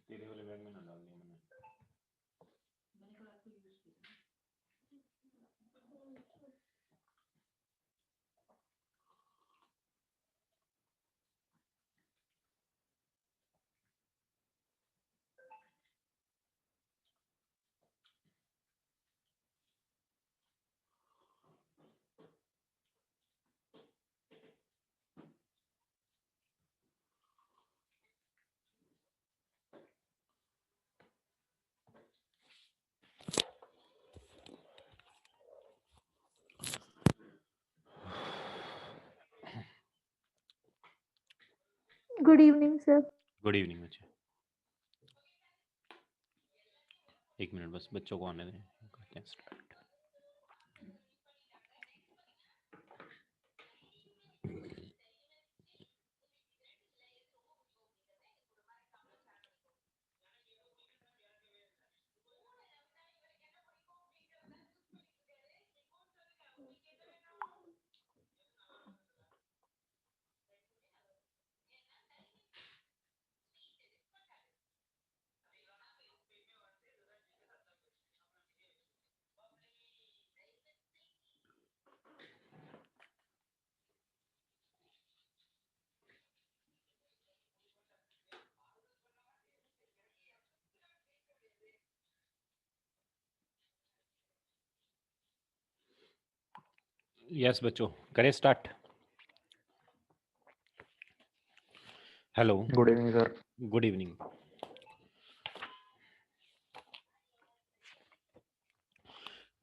तेरे वाले बैग में ना डाल दिया मैंने। Good evening sir. Good evening बच्चे। एक मिनट बस बच्चों को आने दें, करते हैं स्टार्ट। यस बच्चों, करें start. Hello, good evening sir. Good evening.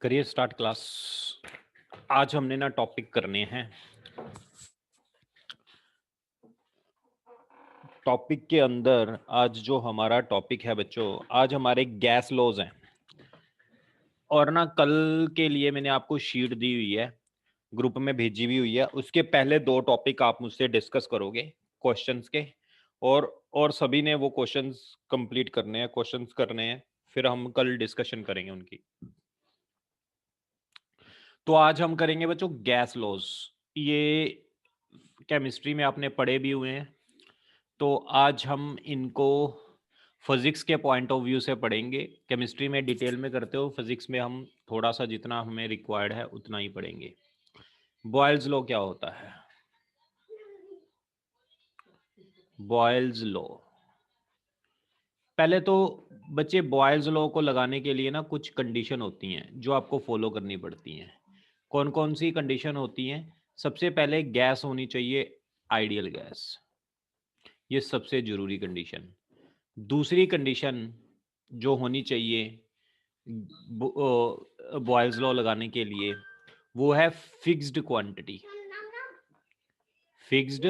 करिए स्टार्ट क्लास। आज हमने ना टॉपिक करने हैं। टॉपिक के अंदर आज जो हमारा टॉपिक है बच्चों, आज हमारे गैस लॉज हैं। और ना कल के लिए मैंने आपको शीट दी हुई है, ग्रुप में भेजी भी हुई है। उसके पहले 2 टॉपिक आप मुझसे डिस्कस करोगे क्वेश्चंस के, और सभी ने वो क्वेश्चंस कंप्लीट करने हैं, क्वेश्चंस करने हैं, फिर हम कल डिस्कशन करेंगे उनकी। तो आज हम करेंगे बच्चों गैस लॉज। ये केमिस्ट्री में आपने पढ़े भी हुए हैं, तो आज हम इनको फिजिक्स के पॉइंट ऑफ व्यू से पढ़ेंगे। केमिस्ट्री में डिटेल में करते हो, फिजिक्स में हम थोड़ा सा जितना हमें रिक्वायर्ड है उतना ही पढ़ेंगे। बॉयल्स लॉ क्या होता है? बॉयल्स लॉ, पहले तो बच्चे बॉयल्स लॉ को लगाने के लिए ना कुछ कंडीशन होती हैं जो आपको फॉलो करनी पड़ती हैं। कौन कौन सी कंडीशन होती हैं? सबसे पहले गैस होनी चाहिए आइडियल गैस, ये सबसे जरूरी कंडीशन। दूसरी कंडीशन जो होनी चाहिए बॉयल्स लॉ लगाने के लिए, वो है फिक्स्ड क्वांटिटी। Fixed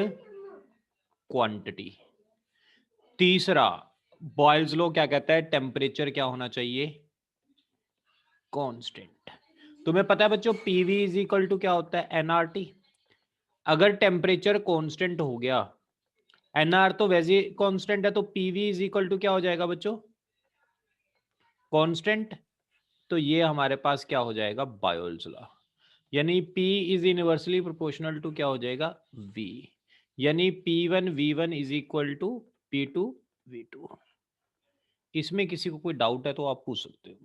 quantity. तीसरा, बॉयल्स लॉ क्या कहता है? टेम्परेचर क्या होना चाहिए? कांस्टेंट। तुम्हें पता है बच्चों पीवी इज इक्वल टू क्या होता है? एनआरटी। अगर टेम्परेचर कांस्टेंट हो गया, एनआर तो वैसे कांस्टेंट है, तो पीवी इज इक्वल टू क्या हो जाएगा बच्चों? कांस्टेंट। तो ये हमारे पास क्या हो जाएगा? Boyle's law. यानी P is inversely proportional to क्या हो जाएगा? V। यानी P1 V1 is equal to P2 V2। इसमें किसी को कोई डाउट है तो आप पूछ सकते हो।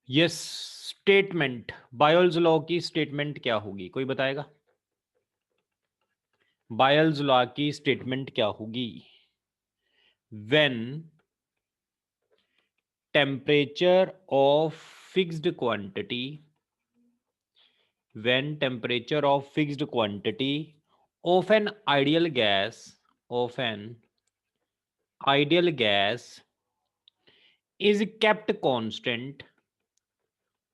यस, स्टेटमेंट, बॉयल्स लॉ की स्टेटमेंट क्या होगी? कोई बताएगा? बॉयल्स लॉ की स्टेटमेंट क्या होगी? When temperature of fixed quantity, when temperature of fixed quantity of an ideal gas is kept constant,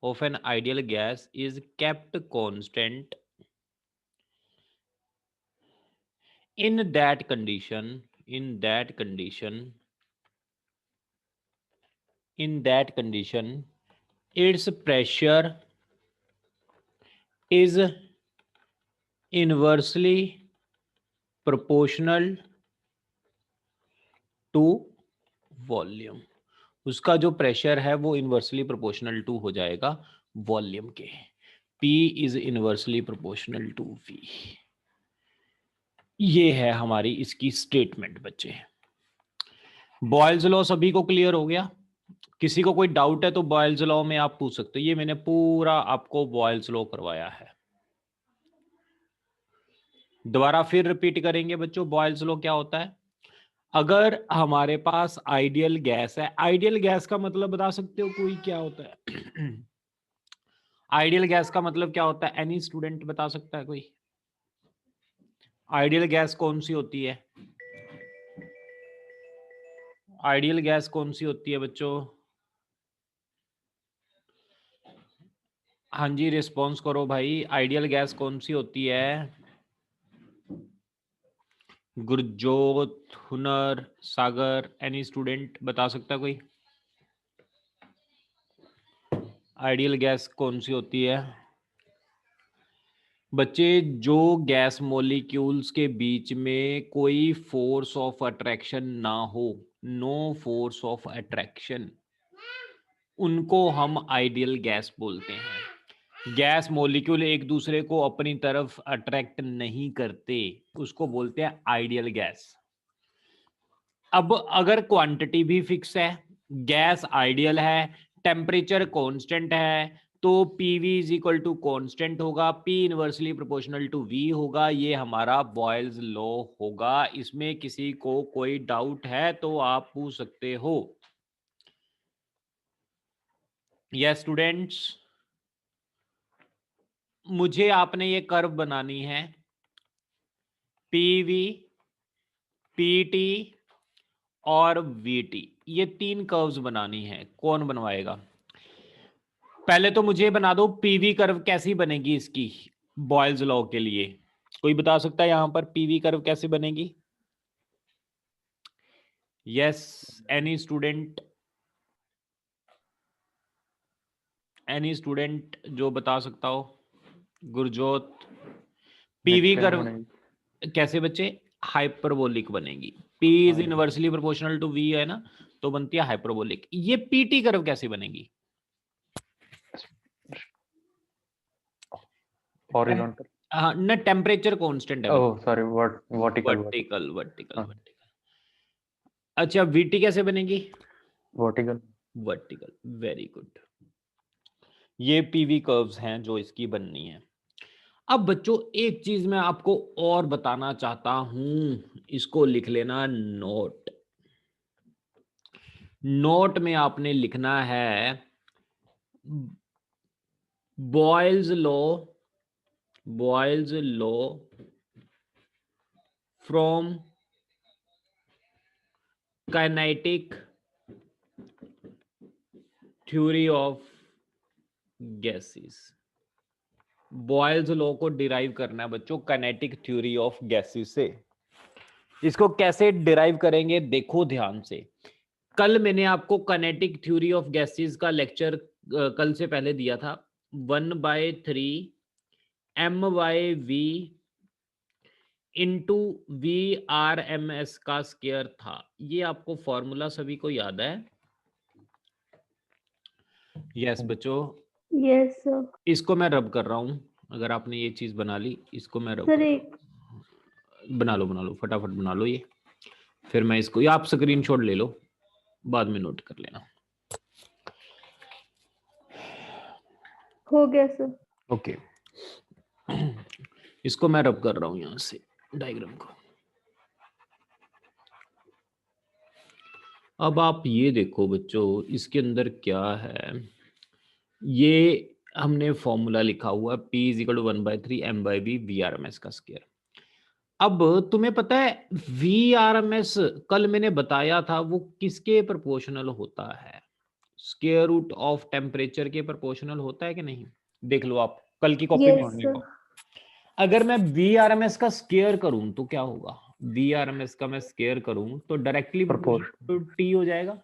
of an ideal gas is kept constant, in that condition its pressure is inversely proportional to volume. उसका जो pressure है वो inversely proportional to हो जाएगा volume के। P is inversely proportional to V। ये है हमारी इसकी स्टेटमेंट बच्चे। बॉयल्स लॉ सभी को क्लियर हो गया? किसी को कोई डाउट है तो बॉयल्स लॉ में आप पूछ सकते हो। ये मैंने पूरा आपको बॉयल्स लॉ करवाया है। दोबारा फिर रिपीट करेंगे बच्चों, बॉयल्स लॉ क्या होता है? अगर हमारे पास आइडियल गैस है, आइडियल गैस का मतलब बता सकते हो कोई क्या होता है? आइडियल गैस का मतलब क्या होता है? एनी स्टूडेंट बता सकता है कोई? आइडियल गैस कौन सी होती है? आइडियल गैस कौन सी होती है बच्चों? हाँ जी, रिस्पॉन्स करो भाई। आइडियल गैस कौन सी होती है? गुरजोत, हुनर, सागर, एनी स्टूडेंट बता सकता है कोई? आइडियल गैस कौन सी होती है बच्चे? जो गैस मॉलिक्यूल्स के बीच में कोई फोर्स ऑफ अट्रैक्शन ना हो, नो फोर्स ऑफ अट्रैक्शन, उनको हम आइडियल गैस बोलते हैं। गैस मॉलिक्यूल एक दूसरे को अपनी तरफ अट्रैक्ट नहीं करते, उसको बोलते हैं आइडियल गैस। अब अगर क्वांटिटी भी फिक्स है, गैस आइडियल है, टेम्परेचर कांस्टेंट है, तो PV is equal to constant होगा, P inversely proportional to V होगा। ये हमारा बॉयल्स लॉ होगा। इसमें किसी को कोई डाउट है तो आप पूछ सकते हो। यस स्टूडेंट्स, मुझे आपने ये कर्व बनानी है, PV, PT और VT, ये 3 कर्व्स बनानी है। कौन बनवाएगा? पहले तो मुझे बना दो पीवी कर्व कैसी बनेगी इसकी, बॉयल्स लॉ के लिए। कोई बता सकता है यहां पर पीवी कर्व कैसे बनेगी? Yes, any student? Any student जो बता सकता हो? गुरजोत, पीवी कर्व कैसे बच्चे? हाइपरबोलिक बनेगी। P is inversely proportional to V है ना, तो बनती है हाइपरबोलिक। ये पीटी कर्व कैसे बनेगी? हॉरिजॉन्टल। हाँ ना, टेम्परेचर कांस्टेंट है। Oh sorry, vertical. Vertical vertical. अच्छा, VT कैसे बनेगी? वर्टिकल। Vertical, very good. ये पीवी कर्व्स हैं जो इसकी बननी है। अब बच्चों एक चीज मैं आपको और बताना चाहता हूं, इसको लिख लेना नोट। नोट में आपने लिखना है Boyle's law, Boyle's law from kinetic theory of gases. Boils law को डिराइव करना है बच्चों काइनेटिक थ्योरी ऑफ गैसेस से। इसको कैसे डिराइव करेंगे देखो ध्यान से। कल मैंने आपको काइनेटिक थ्योरी ऑफ गैसेस का लेक्चर कल से पहले दिया था। 1/3 MY/V इंटू VRMS का स्क्वायर था। ये आपको फॉर्मूला सभी को याद है? यस बच्चों, यस सर। इसको मैं रब कर रहा हूं। अगर आपने ये चीज बना ली, इसको मैं रब सर कर एक बना लो फटाफट बना लो ये। फिर मैं इसको, या आप स्क्रीनशॉट ले लो, बाद में नोट कर लेना। हो गया सर। ओके, इसको मैं रब कर रहा हूं यहां से डायग्राम को। अब आप ये देखो बच्चों, इसके अंदर क्या है, ये हमने फॉर्मूला लिखा हुआ P is equal to 1/3 M/V VRMS का स्क्वायर। अब तुम्हें पता है VRMS कल मैंने बताया था वो किसके प्रोपोर्शनल होता है? स्क्वायर रूट ऑफ टेम्परेचर के प्रोपोर्शनल होता है कि नहीं? देख लो आप कल की कॉपी में यस होने सर। को। अगर मैं VRMS का स्क्वायर करूं तो क्या होगा? VRMS का मैं स्क्वायर करूं तो डायरेक्टली प्रोपोर्शनल टू T हो जाएगा।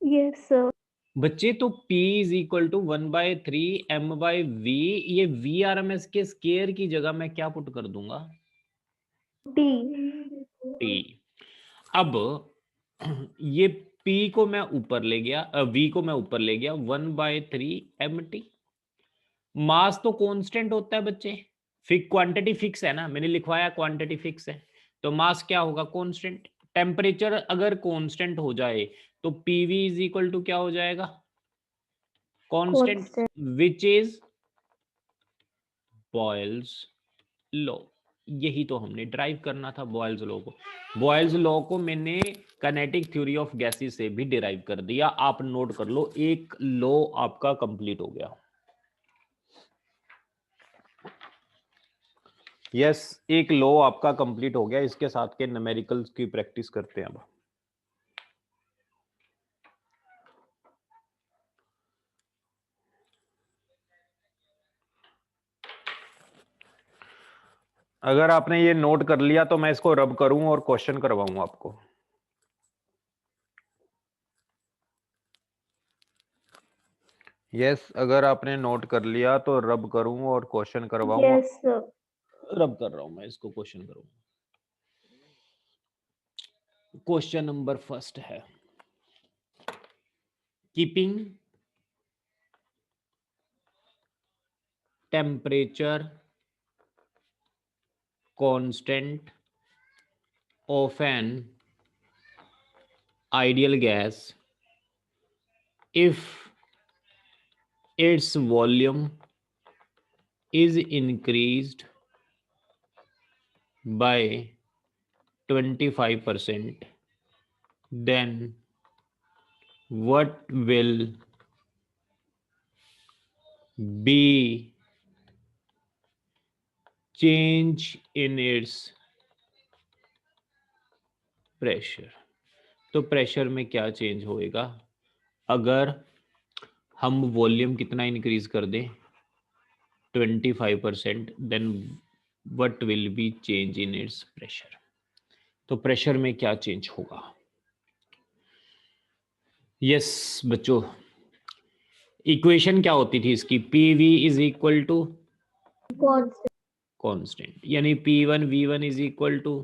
Yes sir. बच्चे तो P is equal to 1/3 M/V, ये VRMS के स्क्वायर की जगह मैं क्या पुट कर दूंगा? टी। T। अब ये P को मैं ऊपर ले गया, V को मैं ऊपर ले गया, 1/3 MT। मास तो कांस्टेंट होता है बच्चे, क्वांटिटी फिक्स है ना, मैंने लिखवाया क्वांटिटी फिक्स है, तो मास क्या होगा? कांस्टेंट। टेम्परेचर अगर कांस्टेंट हो जाए तो पीवी इज इक्वल टू क्या हो जाएगा? Constant, Constant. Which is Boyle's law. यही तो हमने ड्राइव करना था, बॉयल्स लॉ को। बॉयल्स लॉ को मैंने काइनेटिक थ्योरी ऑफ गैसेस से भी डिराइव कर दिया। आप नोट कर लो, एक लॉ आपका कंप्लीट हो गया। यस, एक लॉ आपका कंप्लीट हो गया। इसके साथ के न्यूमेरिकल्स की प्रैक्टिस करते हैं अब। अगर आपने ये नोट कर लिया तो मैं इसको रब करूं और क्वेश्चन करवाऊं आपको। यस, अगर आपने नोट कर लिया तो रब करूं और क्वेश्चन करवाऊं। Yes, sir. रब कर रहा हूं मैं इसको, क्वेश्चन करूं। क्वेश्चन नंबर फर्स्ट है, keeping temperature constant of an ideal gas if its volume is increased by 25%, then what will be change in its pressure? तो प्रेशर में क्या चेंज होएगा अगर हम वॉल्यूम कितना इंक्रीज कर दें? 25%, then what will be change in its pressure? तो प्रेशर में क्या चेंज होगा? यस बच्चों, इक्वेशन क्या होती थी इसकी? P V is equal to Constant. Constant, यानी P one V one is equal to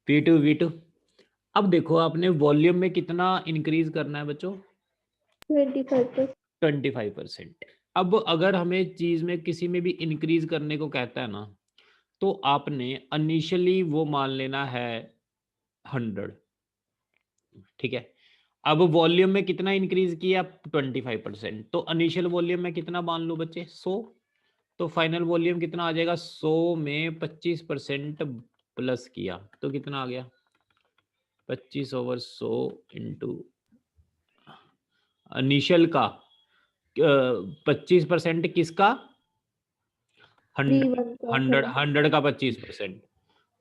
P two V two. अब देखो, आपने वॉल्यूम में कितना इंक्रीज करना है बच्चों? 25%. 25%। अब अगर हमें चीज में किसी में भी इंक्रीज करने को कहता है ना, तो आपने इनिशियली वो मान लेना है 100, ठीक है। अब वॉल्यूम में कितना इंक्रीज किया? 25%। तो इनिशियल वॉल्यूम में कितना मान लो बच्चे? 100। तो फाइनल वॉल्यूम कितना आ जाएगा? 100 में 25% प्लस किया तो कितना आ गया? 25/100 इंटू इनिशियल का 25% किसका? 100। V1 का 100 हाँ. 100 का 25%,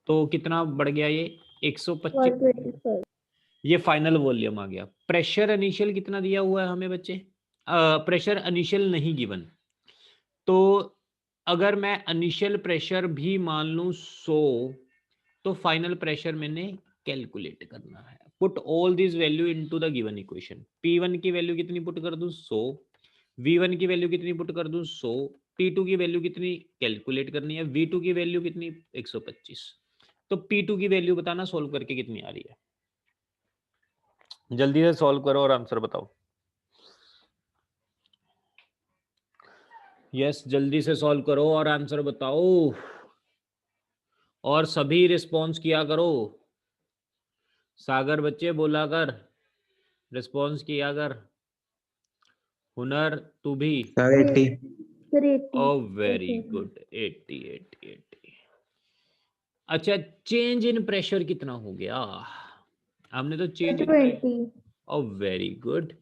तो कितना बढ़ गया ये? 125। 125. ये फाइनल वॉल्यूम आ गया। प्रेशर इनिशियल कितना दिया हुआ है हमें बच्चे? प्रेशर इनिशियल नहीं गिवन, तो अगर मैं इनिशियल प्रेशर भी मान लूं 100, तो फाइनल प्रेशर मैंने कैलकुलेट करना है। Put all this value into the given equation. P1 की वैल्यू कितनी पुट कर दूं? 100। V1 की वैल्यू कितनी पुट कर दूं? 100। P2 की वैल्यू कितनी कैलकुलेट करनी है? V2 की वैल्यू कितनी? 125। तो P2 की वैल्यू बताना सॉल्व करके कितनी आ रही है? जल्दी से सॉल्व करो और आंसर बताओ। यस, जल्दी से सॉल्व करो और आंसर बताओ, और सभी रिस्पॉन्स किया करो। सागर बच्चे बोला कर, रिस्पॉन्स किया कर। हुनर तू भी। Sir, 80. Sir, 80. Oh very good, 80 80 80। अच्छा, चेंज इन प्रेशर कितना हो गया? हमने तो change in 20. Oh very good.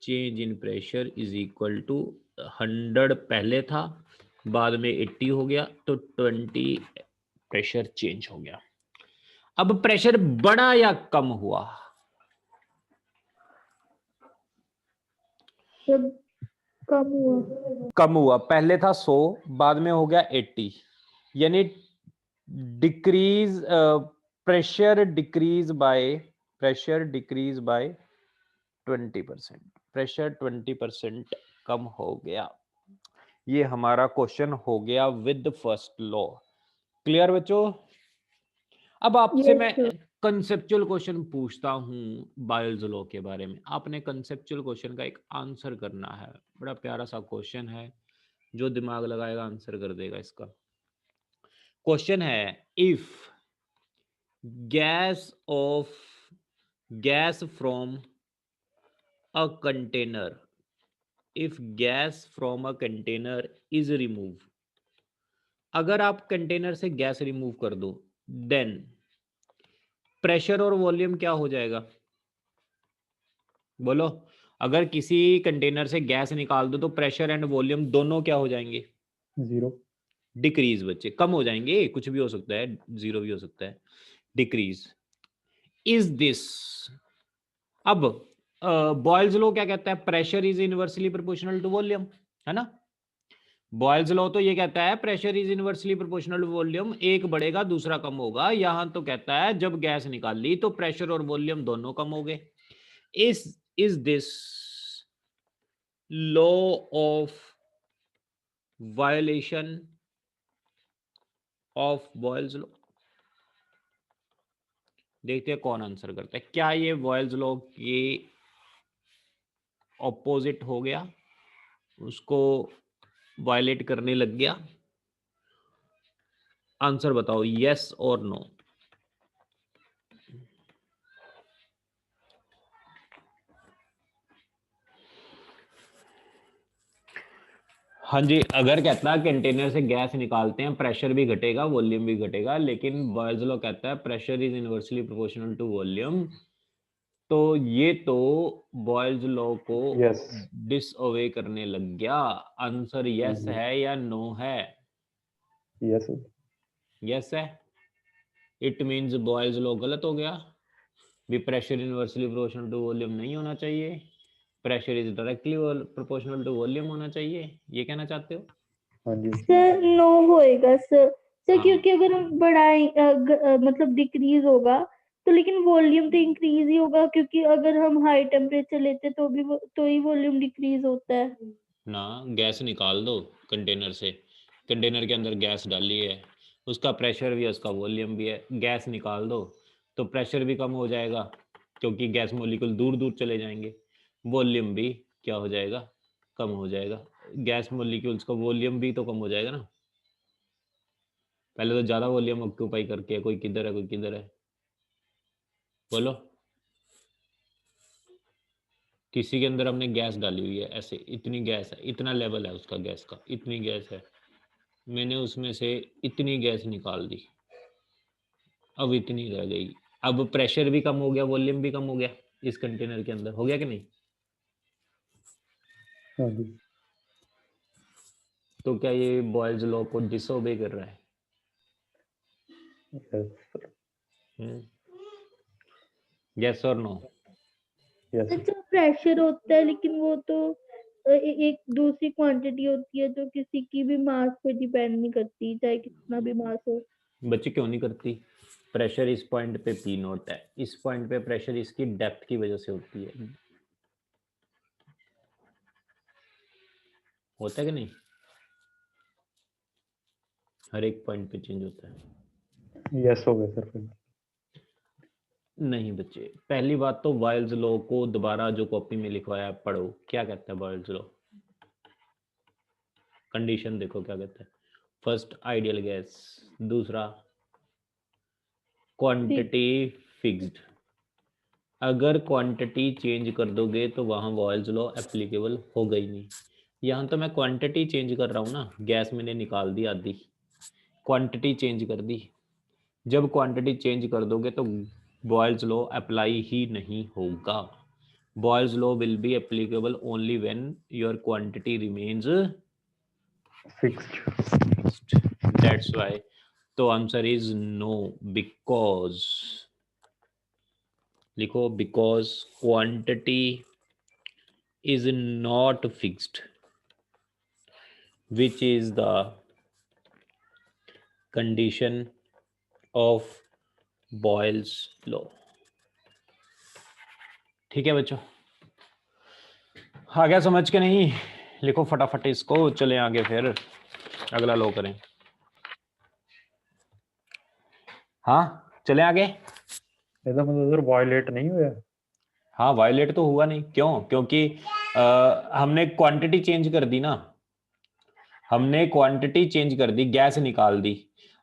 Change in pressure is equal to 100 पहले था, बाद में 80 हो गया, तो 20 प्रेशर चेंज हो गया। अब प्रेशर बढ़ा या कम हुआ? सब कम हुआ. कम हुआ। पहले था 100, बाद में हो गया 80, यानी decrease, pressure decrease by 20%। Pressure 20% कम हो गया। ये हमारा क्वेश्चन हो गया विद फर्स्ट लॉ। क्लियर बच्चों? अब आपसे Yes, मैं sir. कंसेप्चुअल क्वेश्चन पूछता हूं बॉयल्स लॉ के बारे में। आपने कंसेप्चुअल क्वेश्चन का एक आंसर करना है। बड़ा प्यारा सा क्वेश्चन है, जो दिमाग लगाएगा आंसर कर देगा इसका। क्वेश्चन है, if gas from a container, if gas from a container is removed, अगर आप कंटेनर से गैस रिमूव कर दो, देन प्रेशर और वॉल्यूम क्या हो जाएगा? बोलो, अगर किसी कंटेनर से गैस निकाल दो तो प्रेशर एंड वॉल्यूम दोनों क्या हो जाएंगे? 0. डिक्रीज बच्चे, कम हो जाएंगे, कुछ भी हो सकता है, जीरो भी हो सकता है, डिक्रीज। इज दिस, अब बॉयल्स लॉ क्या कहता है? Pressure is inversely proportional to volume, है ना? बॉयल्स लॉ तो ये कहता है pressure is inversely proportional to volume, एक बढ़ेगा दूसरा कम होगा। यहां तो कहता है जब गैस निकाल ली तो प्रेशर और वॉल्यूम दोनों कम हो गए। Is this law of violation of Boyle's law? देखते हैं कौन आंसर करता है। क्या ये बॉयल्स लॉ के ऑपोजिट हो गया, उसको वायलेट करने लग गया? आंसर बताओ, यस और नो। हाँ जी, अगर कहता है कंटेनर से गैस निकालते हैं प्रेशर भी घटेगा वॉल्यूम भी घटेगा, लेकिन बॉयल्स लॉ कहता है pressure is inversely proportional to volume, तो ये तो बॉयल्स लॉ को Yes. डिसओवे करने लग गया। आंसर यस है या नो है? Yes. यस है, इट मींस बॉयल्स लॉ गलत हो गया, भी pressure inversely proportional to volume नहीं होना चाहिए, pressure is directly proportional to volume होना चाहिए, ये कहना चाहते हो? हाँ जी. सर नो होएगा सर। सर हाँ। क्योंकि अगर हम बढ़ाएं मतलब डिक्रीज होगा तो लेकिन वॉल्यूम तो इंक्रीज ही होगा, क्योंकि अगर हम हाई टेम्परेचर लेते तो भी तो ही वॉल्यूम डिक्रीज होता है ना, गैस निकाल दो कंटेनर से, कंटेनर के अंदर गैस डाली है, उसका प्रेशर भी है उसका वॉल्यूम भी है, गैस निकाल दो तो प्रेशर भी कम हो जाएगा क्योंकि गैस मॉलिक्यूल दूर दूर चले जाएंगे, वॉल्यूम भी क्या हो जाएगा? कम हो जाएगा। गैस मॉलिक्यूल्स का वॉल्यूम भी तो कम हो जाएगा ना। पहले तो ज़्यादा वॉल्यूम ऑक्यूपाई करके है, कोई किधर है कोई किधर है, बोलो। किसी के अंदर हमने गैस डाली हुई है, ऐसे इतनी गैस है, इतना लेवल है उसका गैस का, इतनी गैस है, मैंने उसमें से इतनी गैस निकाल दी, अब इतनी रह गई, अब प्रेशर भी कम हो गया वॉल्यूम भी कम हो गया, इस कंटेनर के अंदर हो गया कि नहीं? हाँ जी. तो क्या ये बॉयल्स लॉ को डिसओबे कर रहा है? Yes. यस और नो? Yes. अच्छा प्रेशर होता है लेकिन वो तो एक दूसरी क्वांटिटी होती है जो किसी की भी मास पे डिपेंड नहीं करती, चाहे कितना भी मास हो। बच्चे क्यों नहीं करती? प्रेशर इस पॉइंट पे पी नॉट है, इस पॉइंट पे प्रेशर इसकी डेप्थ की वजह से होती है, होता है कि नहीं? हर एक पॉइंट पे चेंज होता है। Yes हो गया सर फिर. नहीं बच्चे, पहली बात तो बॉयल्स लॉ को दोबारा जो कॉपी में लिखवाया है पढ़ो, क्या कहता है बॉयल्स लॉ? कंडीशन देखो क्या कहता है। फर्स्ट आइडियल गैस, दूसरा क्वांटिटी फिक्स्ड, अगर क्वांटिटी चेंज कर दोगे तो वहां बॉयल्स लॉ एप्लीकेबल होगा ही नहीं। यहाँ तो मैं क्वांटिटी चेंज कर रहा हूँ ना, गैस मैंने निकाल दी आधी, क्वांटिटी चेंज कर दी, जब क्वांटिटी चेंज कर दोगे तो बॉयल्स लॉ अप्लाई ही नहीं होगा। Boyle's law will be applicable only when your quantity remains Fixed. That's why, तो आंसर इज नो, बिकॉज, लिखो because quantity is not fixed, which is the condition of Boyle's law। ठीक है बच्चों, आ गया समझ के नहीं? लिखो फटाफट इसको, चले आगे फिर अगला लो करें। हाँ चले आगे। ऐसा मतलब सर वायलेट नहीं हुआ? हाँ वायलेट तो हुआ नहीं, क्यों? क्योंकि हमने क्वांटिटी चेंज कर दी ना, हमने क्वांटिटी चेंज कर दी, गैस निकाल दी।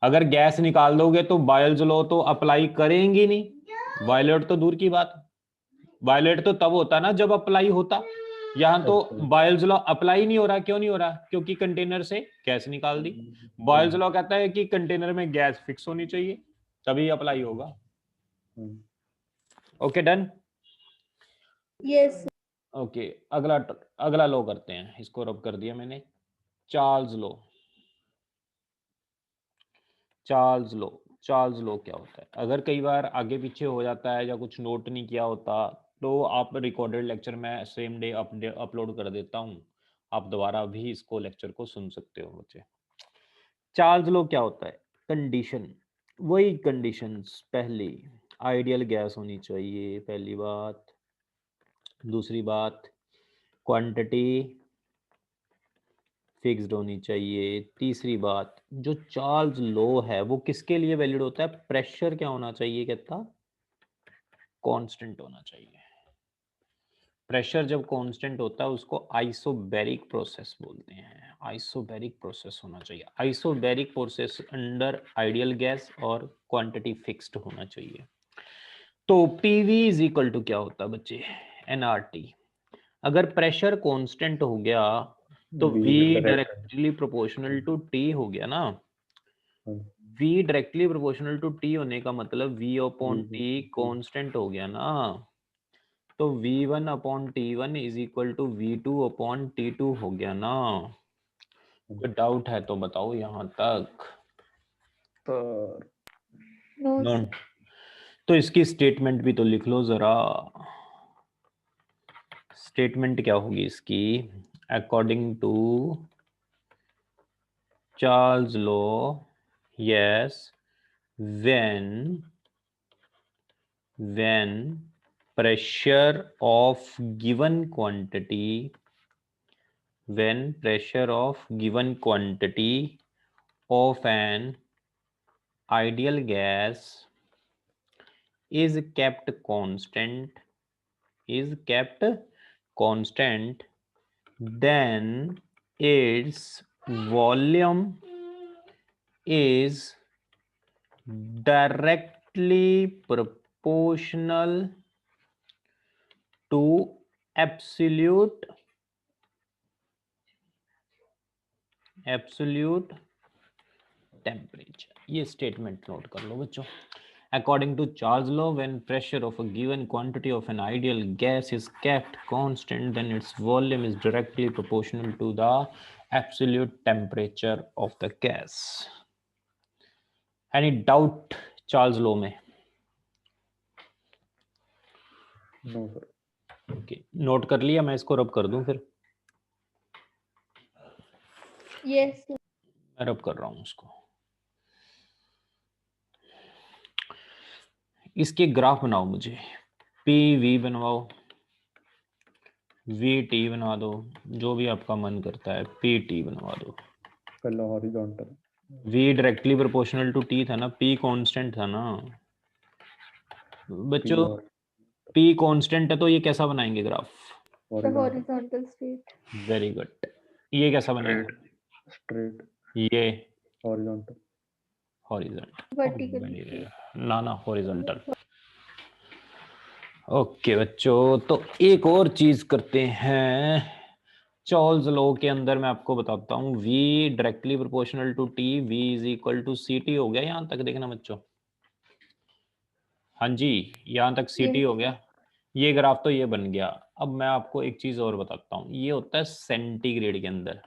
अगर गैस निकाल दोगे तो बॉयल्स लॉ तो अप्लाई करेंगी नहीं, वायलेट तो दूर की बात, वायलेट तो तब होता ना जब अप्लाई होता। यहाँ तो बॉयल्स लॉ अप्लाई नहीं हो रहा, क्यों नहीं हो रहा? क्योंकि कंटेनर से गैस निकाल दी। बॉयल्स लॉ कहता है कि कंटेनर में गैस फिक्स होनी चाहिए तभी अप्लाई होगा। Okay done. यस ओके अगला लॉ करते हैं, इसको रब कर दिया मैंने। Charles law. Charles law, Charles law क्या होता है? अगर कई बार आगे पीछे हो जाता है या कुछ नोट नहीं किया होता तो आप रिकॉर्डेड लेक्चर में सेम डे अपलोड कर देता हूँ, आप दोबारा भी इसको लेक्चर को सुन सकते हो बच्चे। चार्ल्स लॉ क्या होता है? कंडीशन, वही कंडीशंस पहली, आइडियल गैस होनी चाहिए पहली बात, दूसरी बात क्वांटिटी फिक्स्ड होनी चाहिए, तीसरी बात जो चार्ल्स लॉ है वो किसके लिए वैलिड होता है? प्रेशर क्या होना चाहिए? कहता कांस्टेंट होना चाहिए। प्रेशर जब कांस्टेंट होता है उसको आइसोबैरिक प्रोसेस बोलते हैं, आइसोबैरिक प्रोसेस होना चाहिए। Isobaric process under ideal gas और क्वांटिटी फिक्स्ड होना चाहिए। तो पीवी इज इक्वल टू क्या होता है बच्चे? एनआरटी। अगर प्रेशर कांस्टेंट हो गया तो V directly proportional to T हो गया ना। V directly proportional to T होने का मतलब V अपॉन T कांस्टेंट हो गया ना, तो V1 upon T1 is equal to V2 upon T2 हो गया ना। कोई डाउट है तो बताओ यहाँ तक? नो तो इसकी स्टेटमेंट भी तो लिख लो जरा। स्टेटमेंट क्या होगी इसकी? According to Charles law, yes, when pressure of given quantity, when pressure of given quantity of an ideal gas is kept constant, then its volume is directly proportional to absolute temperature। ये statement note कर लो बच्चों। According to Charles' law, when pressure of a given quantity of an ideal gas is kept constant, then its volume is directly proportional to the absolute temperature of the gas. Any doubt Charles' law में? No sir. Okay, note कर लिया, मैं इसको रब कर दूं फिर? Yes मैं रब कर रहा हूं उसको। इसके ग्राफ बनाओ मुझे, पी वी बनवाओ, वी टी बनवा दो, जो भी आपका मन करता है पी टी बनवा दो। पहला horizontal, V directly proportional to T था ना, पी कांस्टेंट था ना बच्चों। पी कांस्टेंट है तो ये कैसा बनाएंगे graph? Horizontal straight. Very good. ये कैसा बनेगा? स्ट्रेट, ये हॉरिजॉन्टल, वर्टिकल, ना हॉरिजॉन्टल। ओके बच्चों, तो एक और चीज करते हैं। चार्ल्स लॉ के अंदर मैं आपको बताता हूँ, V directly proportional to T, V is equal to CT हो गया। यहां तक देखना बच्चों, हाँ जी, यहां तक CT हो गया। ये ग्राफ तो ये बन गया। अब मैं आपको एक चीज और बताता हूँ, ये होता है सेंटीग्रेड के अंदर,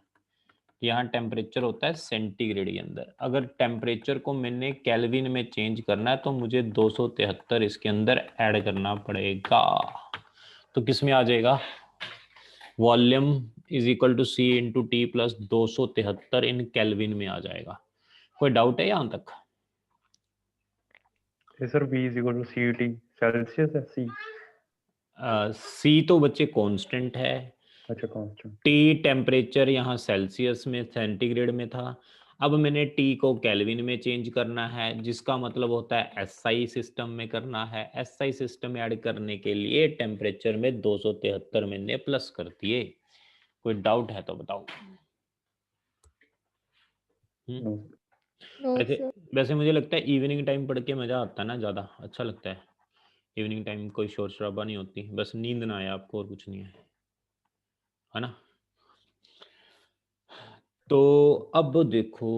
यहाँ टेम्परेचर होता है सेंटीग्रेड के अंदर। अगर टेम्परेचर को मैंने केल्विन में चेंज करना है तो मुझे 273 इसके अंदर ऐड करना पड़ेगा। तो किस में आ जाएगा? Volume is equal to C into T plus 273 in Kelvin में आ जाएगा। कोई डाउट है यहाँ तक? Sir V is equal to CT, Celsius है C? C तो बच्चे कांस्टेंट है। अच्छा कांस्टेंट। T टेम्परेचर यहाँ सेल्सियस में सेंटीग्रेड में था, अब मैंने T को केल्विन में चेंज करना है, जिसका मतलब होता है SI सिस्टम में करना है। SI सिस्टम में ऐड करने के लिए टेम्परेचर में 273 मैंने प्लस कर दिए। कोई डाउट है तो बताओ। नो। नो वैसे सर। वैसे मुझे लगता है इवनिंग टाइम पढ़ के मज़ा आता है ना, ज़्यादा अच्छा लगता है। इवनिंग टाइम कोई शोर शराबा नहीं होती, बस नींद ना आए आपको, और कुछ नहीं है ना। तो अब देखो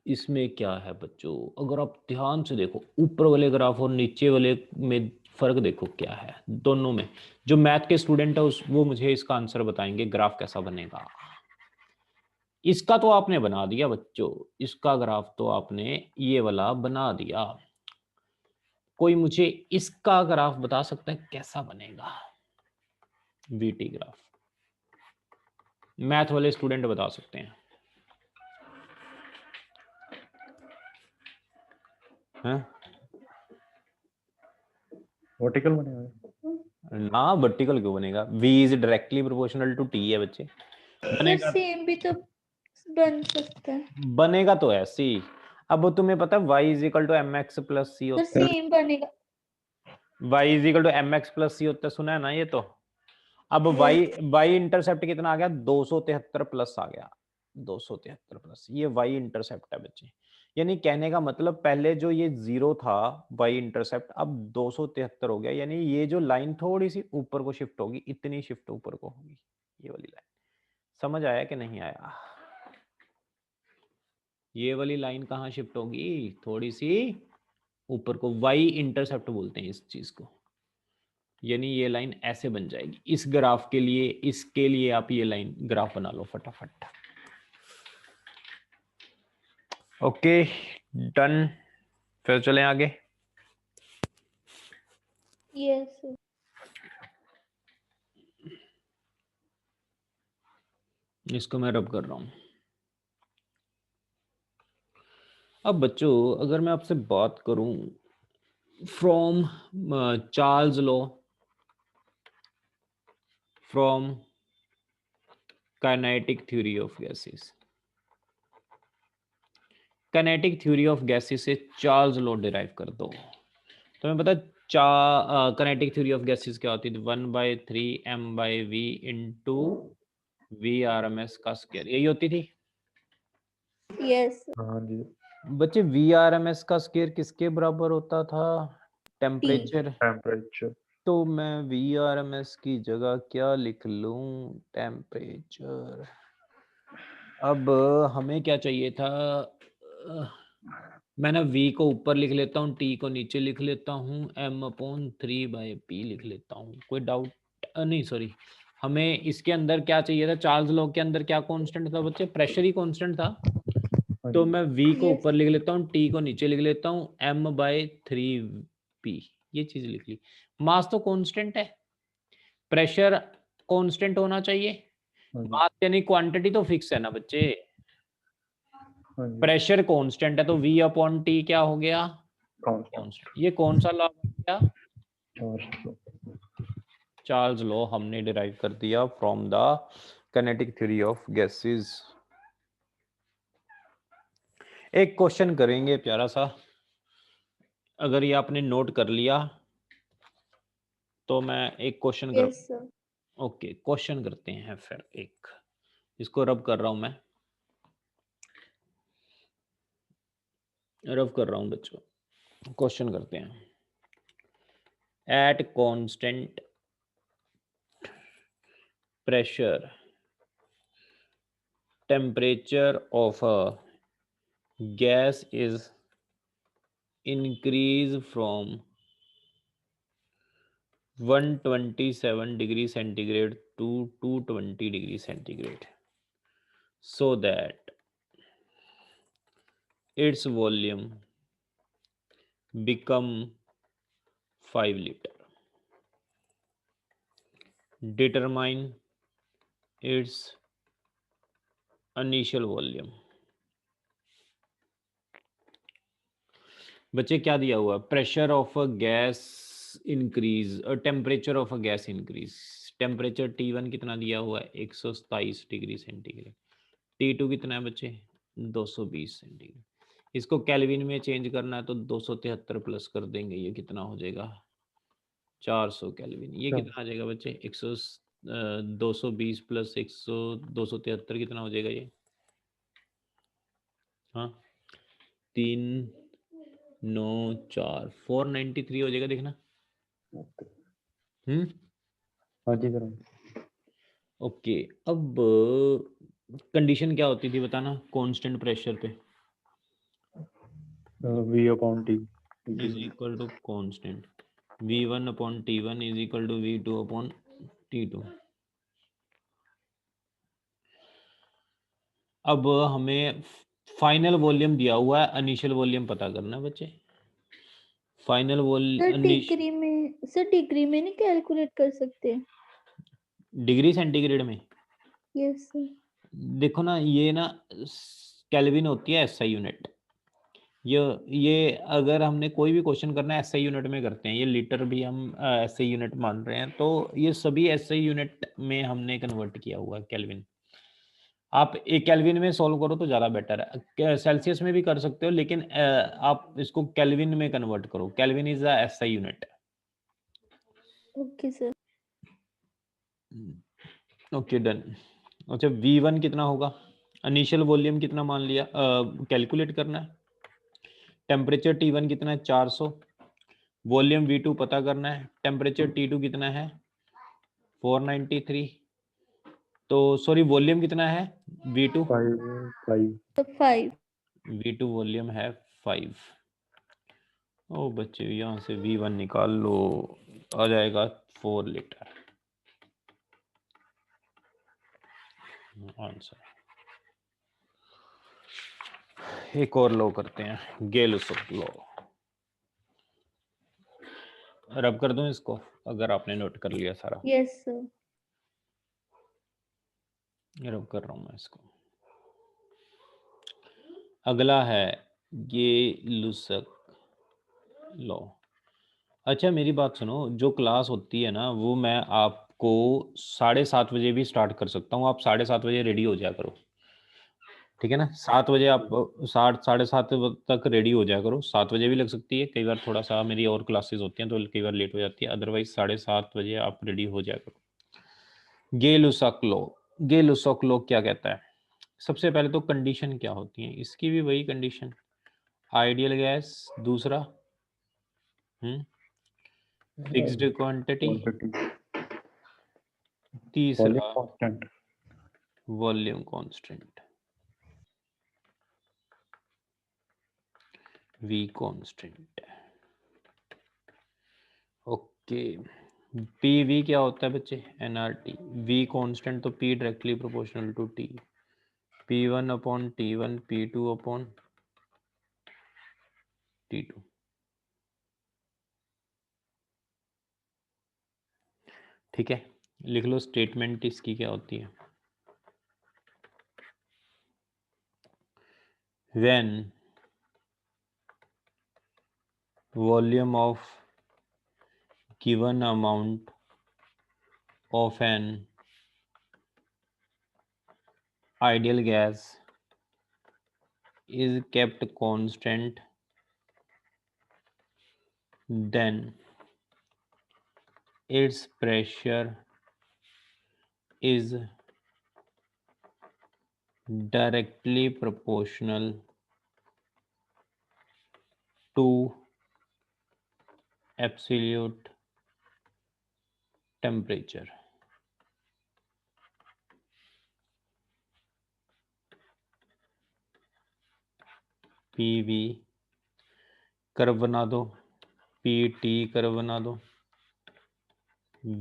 इसमें क्या है बच्चों, अगर आप ध्यान से देखो ऊपर वाले ग्राफ और नीचे वाले में फर्क देखो क्या है दोनों में। जो मैथ के स्टूडेंट है उस वो मुझे इसका आंसर बताएंगे, ग्राफ कैसा बनेगा। इसका तो आपने बना दिया बच्चों, इसका ग्राफ तो आपने ये वाला बना दिया। कोई मुझे इसका ग्राफ बता सकता है कैसा बनेगा, वीटी ग्राफ? मैथ वाले स्टूडेंट बता सकते हैं? हैं? वर्टिकल बनेगा ना वर्टिकल क्यों बनेगा, v is directly proportional to t है बच्चे। सर बनेगा सेम भी तो बन सकता है। बनेगा तो ऐसे ही। अब तुम्हें पता है y is equal to M X plus C sir होता है, सेम बनेगा। y is equal to M X plus C होता है, सुना है ना ये तो। अब y Yes. y इंटरसेप्ट कितना आ गया, 273 प्लस आ गया, 273 प्लस, ये y इंटरसेप्ट है बच्चे। यानी कहने का मतलब पहले जो ये 0 था y इंटरसेप्ट, अब 273 हो गया, यानी ये जो लाइन थोड़ी सी ऊपर को शिफ्ट होगी, इतनी शिफ्ट ऊपर को होगी ये वाली लाइन। समझ आया कि नहीं आया? ये वाली लाइन कहाँ शिफ्ट होगी, थोड़ी सी ऊपर को, y इंटरसेप्ट बोलते हैं इस चीज को। यानी ये लाइन ऐसे बन जाएगी इस ग्राफ के लिए, इसके लिए आप ये लाइन ग्राफ बना लो फटाफट। ओके डन, फिर चलें आगे। Yes, sir. इसको मैं रब कर रहा हूं। अब बच्चों अगर मैं आपसे बात करूं from Charles law, from kinetic theory of gases, kinetic theory of gases से चार्ल्स लॉ डिराइव कर दो। तो मैं पता काइनेटिक थ्योरी ऑफ गैसेस क्या होती है, 1/3 m/v इंटू VRMS का स्क्वायर, यही होती थी Yes, sir. हाँ जी बच्चे। VRMS का स्क्वायर किसके बराबर होता था, टेम्परेचर। टेम्परेचर तो मैं VRMS की जगह क्या लिख लूं, टेम्परेचर। अब हमें क्या चाहिए था, मैं ना V को ऊपर लिख लेता हूँ, T को नीचे लिख लेता हूँ, m/3/p लिख लेता हूँ। कोई डाउट नहीं, सॉरी, हमें इसके अंदर क्या चाहिए था, चार्ल्स लॉ के अंदर क्या कांस्टेंट था बच्चे, प्रेशर ही कांस्टेंट था। हाँ तो जी मैं V को Yes. ऊपर लिख लेता हूँ, T को नीचे लिख लेता हूँ, m/3p, ये चीज लिख ली। मास तो कांस्टेंट है, प्रेशर कांस्टेंट होना चाहिए, हाँ जी मास यानी क्वांटिटी तो फिक्स है ना बच्चे। हाँ जी प्रेशर कांस्टेंट है तो V/T क्या हो गया, कांस्टेंट कांस्टेंट। ये कौन सा लॉ बन गया, चार्ज चार्ल्स लॉ हमने डिराइव कर दिया from the kinetic theory of gases. एक क्वेश्चन करेंगे प्यारा सा, अगर ये आपने नोट कर लिया तो मैं एक क्वेश्चन कर, Yes, sir. ओके क्वेश्चन करते हैं फिर। एक इसको रब कर रहा हूं मैं, रब कर रहा हूं बच्चों, क्वेश्चन करते हैं। At constant pressure temperature of a gas is increased from 127 degree centigrade to 220 degree centigrade so that its volume become 5 liter. Determine its initial volume. बच्चे क्या दिया हुआ, pressure of a gas increase और temperature of a gas increase. Temperature T1 कितना दिया हुआ है, 127 degree centigrade. T2 कितना है बच्चे, 220 सेंटीग्रेड। इसको केल्विन में चेंज करना है तो 273 प्लस कर देंगे, ये कितना हो जाएगा, 400 केल्विन। ये कितना आ जाएगा बच्चे, 220 प्लस 273 कितना हो जाएगा ये, हाँ 394 493 हो जाएगा, देखना। हाँ जी सर। ओके, अब कंडीशन क्या होती थी बताना कांस्टेंट प्रेशर पे? V upon T is equal to constant V1 upon T1 is equal to V2 upon T2। अब हमें फाइनल वॉल्यूम दिया हुआ है, इनिशियल वॉल्यूम पता करना है बच्चे। फाइनल सर वॉल्यूम डिग्री में नहीं कैलकुलेट कर सकते? डिग्री सेंटीग्रेड में? Yes sir. देखो ना, ये ना केल्विन होती है SI यूनिट। ये अगर हमने कोई भी क्वेश्चन करना है SI यूनिट में करते हैं। ये लीटर भी हम SI यूनिट मान रहे हैं, तो ये सभी SI यूनिट में हमने कन्वर्ट किया हुआ है केल्विन। आप एक केल्विन में सॉल्व करो तो ज़्यादा बेटर है। सेल्सियस में भी कर सकते हो, लेकिन आप इसको केल्विन में कन्वर्ट करो। Kelvin is a SI unit. Okay sir. Okay done. अच्छा, V1 कितना होगा? इनिशियल वॉल्यूम कितना मान लिया, कैलकुलेट करना है। टेम्परेचर T1 कितना है? 400। वॉल्यूम V2 पता करना है। टेम्परेचर T2 कितना है? 493। तो सॉरी, वॉल्यूम कितना है V2? 5 V2 वॉल्यूम है 5। ओ बच्चे, यहाँ से V1 निकाल लो, आ जाएगा 4 लीटर आंसर। एक और लो करते हैं, गेल-लुसाक लो। रब कर दूं इसको, अगर आपने नोट कर लिया सारा? Yes sir. रब कर रहा हूं मैं इसको। अगला है गेल-लुसाक लो। अच्छा मेरी बात सुनो, जो क्लास होती है ना, वो मैं आपको 7:30 बजे भी स्टार्ट कर सकता हूँ। आप 7:30 बजे रेडी हो जाया करो, ठीक है ना? 7 बजे आप 7:30 तक रेडी हो जाया करो। 7 बजे भी लग सकती है, कई बार थोड़ा सा मेरी और क्लासेस होती हैं तो कई बार लेट हो जाती है। अदरवाइज 7:30 बजे आप रेडी हो जाया करो। गेल-लुसाक लॉ, गेल-लुसाक लॉ क्या कहता है? सबसे पहले तो कंडीशन क्या होती है इसकी, भी वही कंडीशन, आइडियल गैस। दूसरा फिक्स्ड क्वांटिटी। तीसरा volume constant, V constant. Okay, PV क्या होता है बच्चे? nRT। V कांस्टेंट तो P directly proportional to T। P1 upon T1, P2 upon T2। ठीक है, लिख लो स्टेटमेंट इसकी क्या होती है। When volume of given amount of an ideal gas is kept constant, then its pressure is directly proportional to absolute temperature। PV curve बना दो, PT curve बना दो,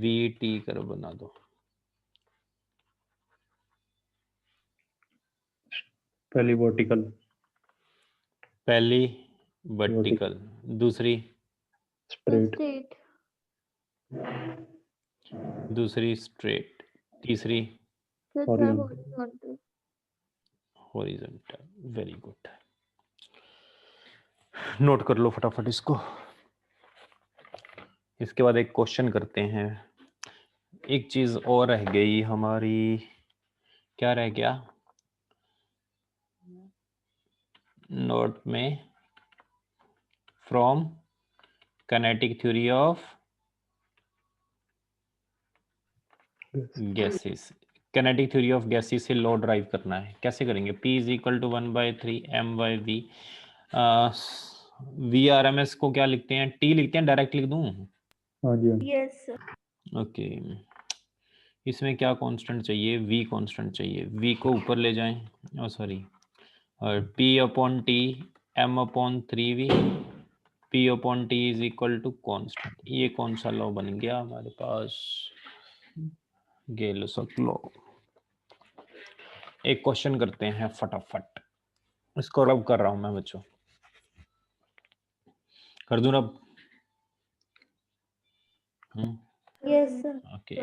VT कर्व बना दो। पहली वर्टिकल, पहली वर्टिकल, दूसरी स्ट्रेट, दूसरी स्ट्रेट, तीसरी horizontal. Horizontal. Very good, note कर लो फटाफट इसको। इसके बाद एक क्वेश्चन करते हैं। एक चीज और रह गई हमारी, क्या रह गया नोट में? From kinetic theory of gases. Kinetic theory of gases से लॉ ड्राइव करना है। कैसे करेंगे? P is equal to 1/3 m/v। VRMS को क्या लिखते हैं, T लिखते हैं, डायरेक्ट लिख दूं? हाँ जी हाँ जी। यस ओके, इसमें क्या कांस्टेंट चाहिए, V कांस्टेंट चाहिए, V को ऊपर ले जाएं, सॉरी, और P/T M/3V, P/T is equal to constant. ये कौन सा लॉ बन गया हमारे पास, गेल-सक लॉ। एक क्वेश्चन करते हैं फटाफट, इसको रब कर रहा हूं मैं बच्चों, कर दूं रब? Yes okay,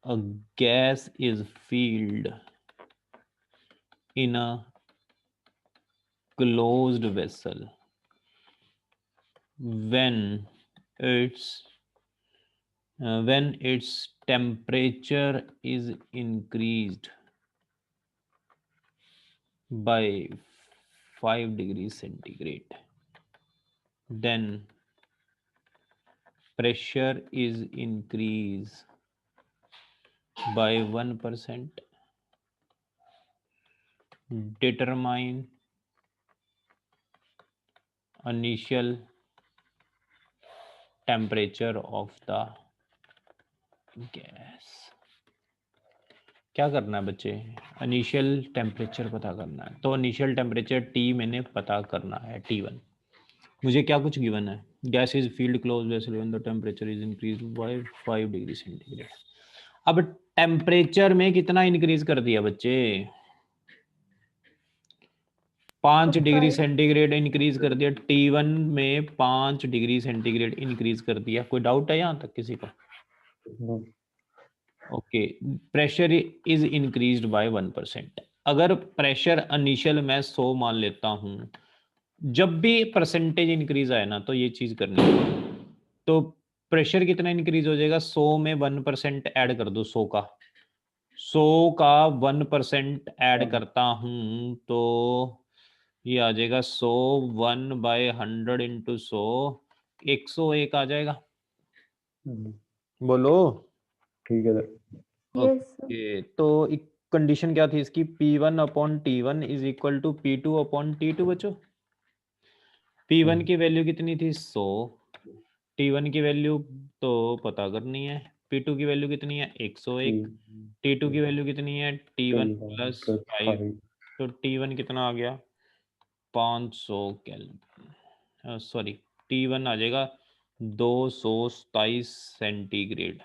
a gas is filled in a closed vessel when its temperature is increased by 5 degrees centigrade, then pressure is increased by 1%. Determine initial temperature of the gas. क्या करना है बच्चे, इनिशियल टेम्परेचर पता करना है। तो initial temperature T मैंने पता करना है, T1। मुझे क्या कुछ गिवन है, gas is field close vessel when the temperature is increase by 5 degree centigrade. अब टेम्परेचर में कितना इंक्रीज कर दिया बच्चे, 5 डिग्री सेंटीग्रेड इंक्रीज कर दिया, T1 में 5 डिग्री सेंटीग्रेड इंक्रीज कर दिया। कोई डाउट है यहाँ तक किसी को? Okay, pressure is increased by 1%। अगर प्रेशर इनिशियल मैं 100 मान लेता हूं, जब भी परसेंटेज इंक्रीज आए ना तो ये चीज करनी है। तो प्रेशर कितना इंक्रीज हो जाएगा, 100 में 1% ऐड कर दो, 100 का 1% ऐड करता हूं तो ये आ जाएगा 100 1/100 इंटू 101 आ जाएगा। बोलो। ठीक है सर। यस ओके, तो एक कंडीशन क्या थी इसकी, P1/T1 is equal to P2/T2 बच्चों। P1 की वैल्यू कितनी थी, 100, T1 की वैल्यू तो पता करनी है, P2 की वैल्यू कितनी है, 101, T2 की वैल्यू कितनी है, T1 प्लस 5, तो T1 कितना आ गया, 500 केल्विन, सॉरी T1 आ जाएगा 227 सेंटीग्रेड।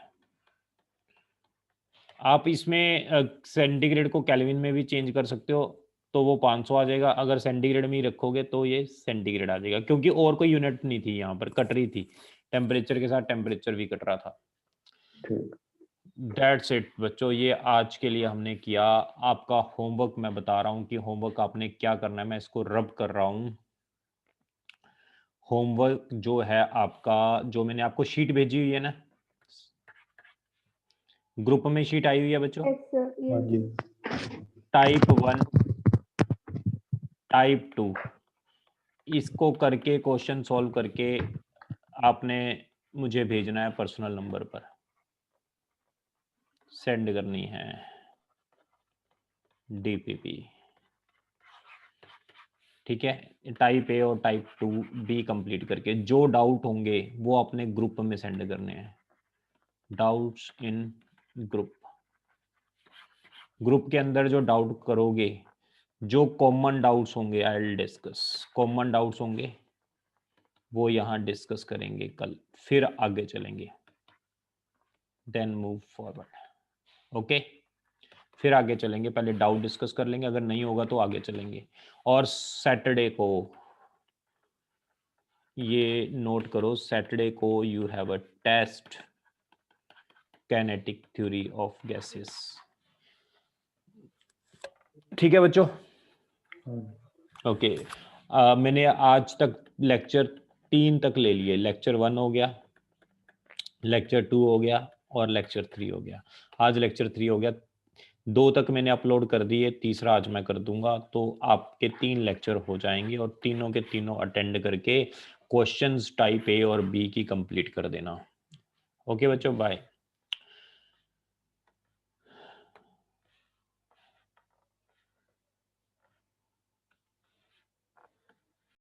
आप इसमें सेंटीग्रेड को केल्विन में भी चेंज कर सकते हो, तो वो 500 आ जाएगा। अगर सेंटीग्रेड में ही रखोगे तो ये सेंटीग्रेड आ जाएगा, क्योंकि और कोई यूनिट नहीं थी यहाँ पर, कट रही थी, टेम्परेचर के साथ टेम्परेचर भी कट रहा था। दैट्स इट बच्चों, ये आज के लिए हमने किया। आपका होमवर्क मैं बता रहा हूँ कि होमवर्क आपने क्या करना है, मैं इसको रब कर रहा हूँ। होमवर्क जो है आपका, जो मैंने आपको शीट भेजी हुई है ना, ग्रुप में शीट आई हुई है बच्चों, हाँ जी। टाइप 1 टाइप 2, इसको करके क्वेश्चन सॉल्व करके आपने मुझे भेजना है पर्सनल नंबर पर, सेंड करनी है DPP, ठीक है। टाइप A और टाइप 2 भी कंप्लीट करके जो डाउट होंगे वो अपने ग्रुप में सेंड करने हैं, डाउट्स इन ग्रुप। ग्रुप के अंदर जो डाउट करोगे, जो कॉमन डाउट्स होंगे I will discuss, common doubts होंगे वो यहाँ डिस्कस करेंगे कल, फिर आगे चलेंगे, देन मूव फॉरवर्ड। ओके, फिर आगे चलेंगे, पहले डाउट डिस्कस कर लेंगे, अगर नहीं होगा तो आगे चलेंगे। और सैटरडे को ये नोट करो, सैटरडे को you have a test, kinetic theory of gases, ठीक है बच्चों? ओके, मैंने आज तक लेक्चर 3 तक ले लिए, लेक्चर 1 हो गया, लेक्चर 2 हो गया और लेक्चर 3 हो गया। आज लेक्चर 3 हो गया, 2 तक मैंने अपलोड कर दिए, तीसरा आज मैं कर दूंगा, तो आपके 3 लेक्चर हो जाएंगे और तीनों के तीनों अटेंड करके क्वेश्चंस टाइप A और B की कंप्लीट कर देना। ओके बच्चों, बाय।